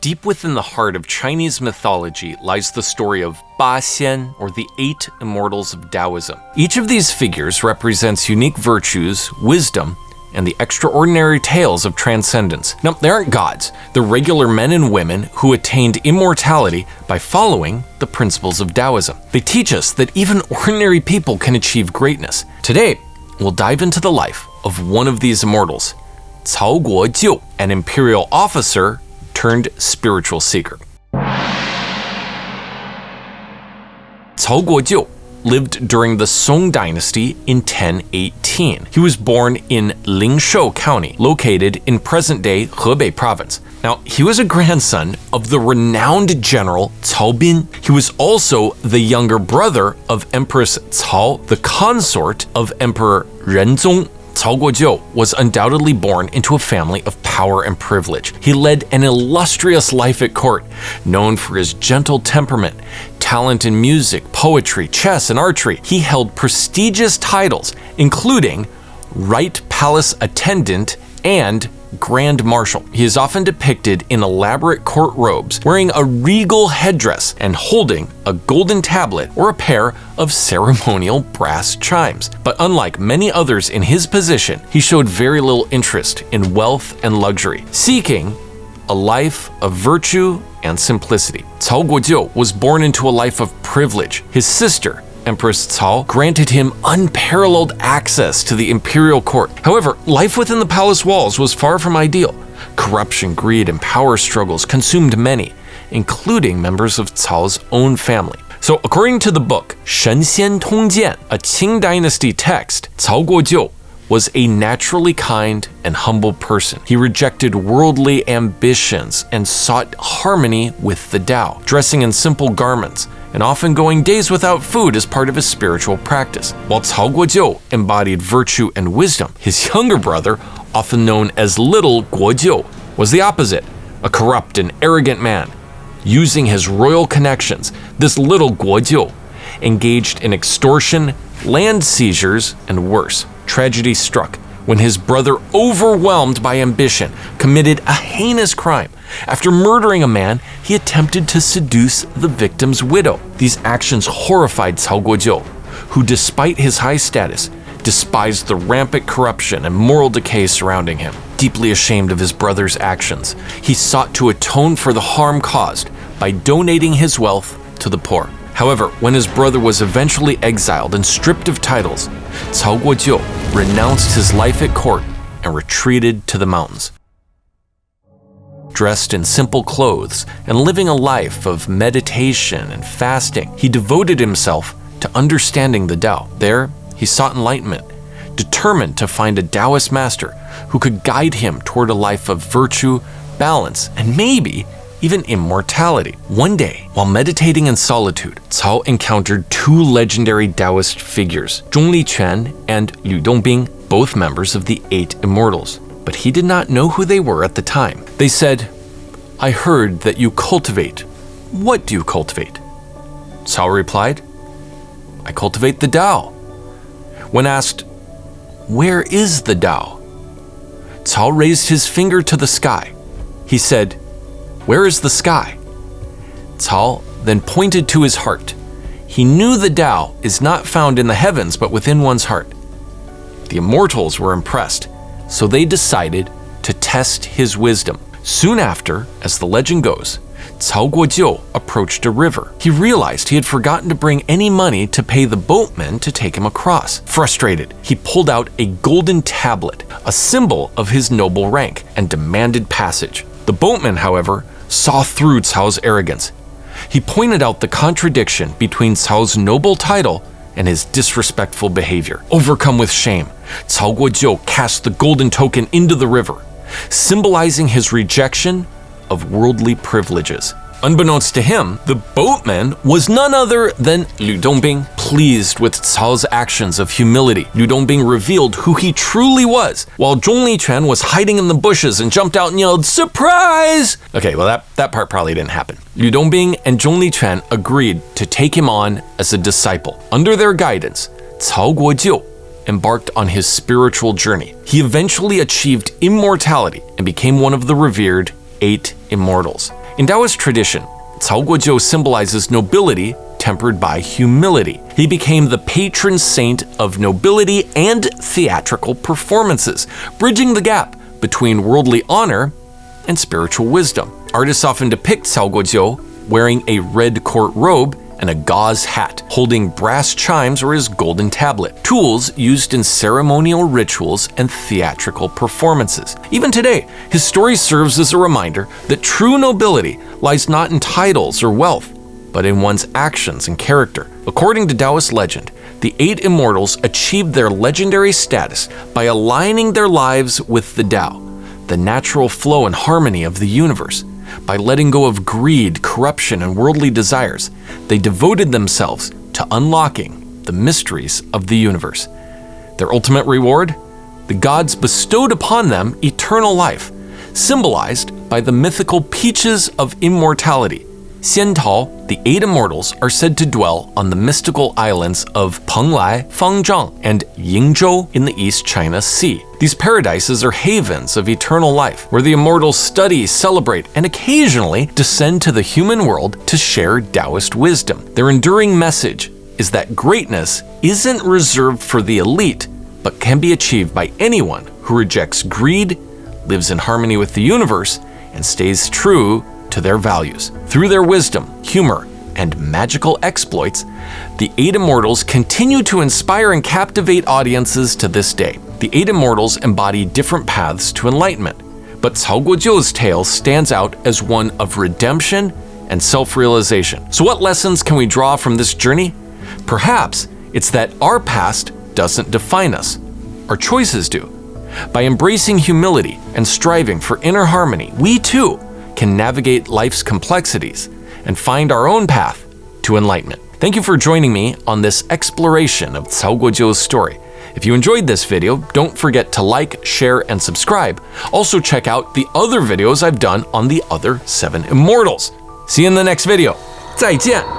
Deep within the heart of Chinese mythology lies the story of Ba Xian, or the Eight Immortals of Taoism. Each of these figures represents unique virtues, wisdom, and the extraordinary tales of transcendence. Now, they aren't gods. They're regular men and women who attained immortality by following the principles of Taoism. They teach us that even ordinary people can achieve greatness. Today, we'll dive into the life of one of these immortals, Cao Guojiu, an imperial officer turned spiritual seeker. Cao Guojiu lived during the Song Dynasty in 1018. He was born in Ling County, located in present-day Hebei province. Now, he was a grandson of the renowned general Cao Bin. He was also the younger brother of Empress Cao, the consort of Emperor Renzong. Cao Guojiu was undoubtedly born into a family of power and privilege. He led an illustrious life at court, known for his gentle temperament, talent in music, poetry, chess, and archery. He held prestigious titles, including Right Palace Attendant and Grand Marshal. He is often depicted in elaborate court robes, wearing a regal headdress and holding a golden tablet or a pair of ceremonial brass chimes. But unlike many others in his position, he showed very little interest in wealth and luxury, seeking a life of virtue and simplicity. Cao Guojiu was born into a life of privilege. His sister, Empress Cao, granted him unparalleled access to the imperial court. However, life within the palace walls was far from ideal. Corruption, greed, and power struggles consumed many, including members of Cao's own family. So, according to the book Shen Xian Tongjian, a Qing Dynasty text, Cao Guojiu was a naturally kind and humble person. He rejected worldly ambitions and sought harmony with the Tao, dressing in simple garments and often going days without food as part of his spiritual practice. While Cao Guojiu embodied virtue and wisdom, his younger brother, often known as Little Guojiu, was the opposite, a corrupt and arrogant man. Using his royal connections, this Little Guojiu engaged in extortion, land seizures, and worse. Tragedy struck when his brother, overwhelmed by ambition, committed a heinous crime. After murdering a man, he attempted to seduce the victim's widow. These actions horrified Cao Guojiu, who, despite his high status, despised the rampant corruption and moral decay surrounding him. Deeply ashamed of his brother's actions, he sought to atone for the harm caused by donating his wealth to the poor. However, when his brother was eventually exiled and stripped of titles, Cao Guojiu renounced his life at court and retreated to the mountains. Dressed in simple clothes and living a life of meditation and fasting, he devoted himself to understanding the Tao. There, he sought enlightenment, determined to find a Taoist master who could guide him toward a life of virtue, balance, and maybe even immortality. One day, while meditating in solitude, Cao encountered two legendary Taoist figures, Zhongli and Dongbin, both members of the Eight Immortals. But he did not know who they were at the time. They said, "I heard that you cultivate. What do you cultivate?" Cao replied, "I cultivate the Tao." When asked, "Where is the Tao?" Cao raised his finger to the sky. He said, "Where is the sky?" Cao then pointed to his heart. He knew the Tao is not found in the heavens but within one's heart. The immortals were impressed, so they decided to test his wisdom. Soon after, as the legend goes, Cao Guojiu approached a river. He realized he had forgotten to bring any money to pay the boatman to take him across. Frustrated, he pulled out a golden tablet, a symbol of his noble rank, and demanded passage. The boatman, however, saw through Cao's arrogance. He pointed out the contradiction between Cao's noble title and his disrespectful behavior. Overcome with shame, Cao Guojiu cast the golden token into the river, symbolizing his rejection of worldly privileges. Unbeknownst to him, the boatman was none other than Dongbin. Pleased with Cao's actions of humility, Dongbin revealed who he truly was, while Zhongli was hiding in the bushes and jumped out and yelled, "Surprise!" Okay, well that part probably didn't happen. Dongbin and Zhongli agreed to take him on as a disciple. Under their guidance, Cao Guojiu embarked on his spiritual journey. He eventually achieved immortality and became one of the revered Eight Immortals. In Taoist tradition, Cao Guojiu symbolizes nobility tempered by humility. He became the patron saint of nobility and theatrical performances, bridging the gap between worldly honor and spiritual wisdom. Artists often depict Cao Guojiu wearing a red court robe and a gauze hat, holding brass chimes or his golden tablet, tools used in ceremonial rituals and theatrical performances. Even today, his story serves as a reminder that true nobility lies not in titles or wealth, but in one's actions and character. According to Taoist legend, the Eight Immortals achieved their legendary status by aligning their lives with the Tao, the natural flow and harmony of the universe. By letting go of greed, corruption, and worldly desires, they devoted themselves to unlocking the mysteries of the universe. Their ultimate reward? The gods bestowed upon them eternal life, symbolized by the mythical peaches of immortality. Xiantao, the Eight Immortals, are said to dwell on the mystical islands of Penglai, Fangzhang, and Yingzhou in the East China Sea. These paradises are havens of eternal life, where the immortals study, celebrate, and occasionally descend to the human world to share Taoist wisdom. Their enduring message is that greatness isn't reserved for the elite, but can be achieved by anyone who rejects greed, lives in harmony with the universe, and stays true to their values. Through their wisdom, humor, and magical exploits, the Eight Immortals continue to inspire and captivate audiences to this day. The Eight Immortals embody different paths to enlightenment, but Cao Guojiu's tale stands out as one of redemption and self-realization. So what lessons can we draw from this journey? Perhaps it's that our past doesn't define us, our choices do. By embracing humility and striving for inner harmony, we too can navigate life's complexities and find our own path to enlightenment. Thank you for joining me on this exploration of Cao Guojiu's story. If you enjoyed this video, don't forget to like, share, and subscribe. Also check out the other videos I've done on the other 7 Immortals. See you in the next video. 再见!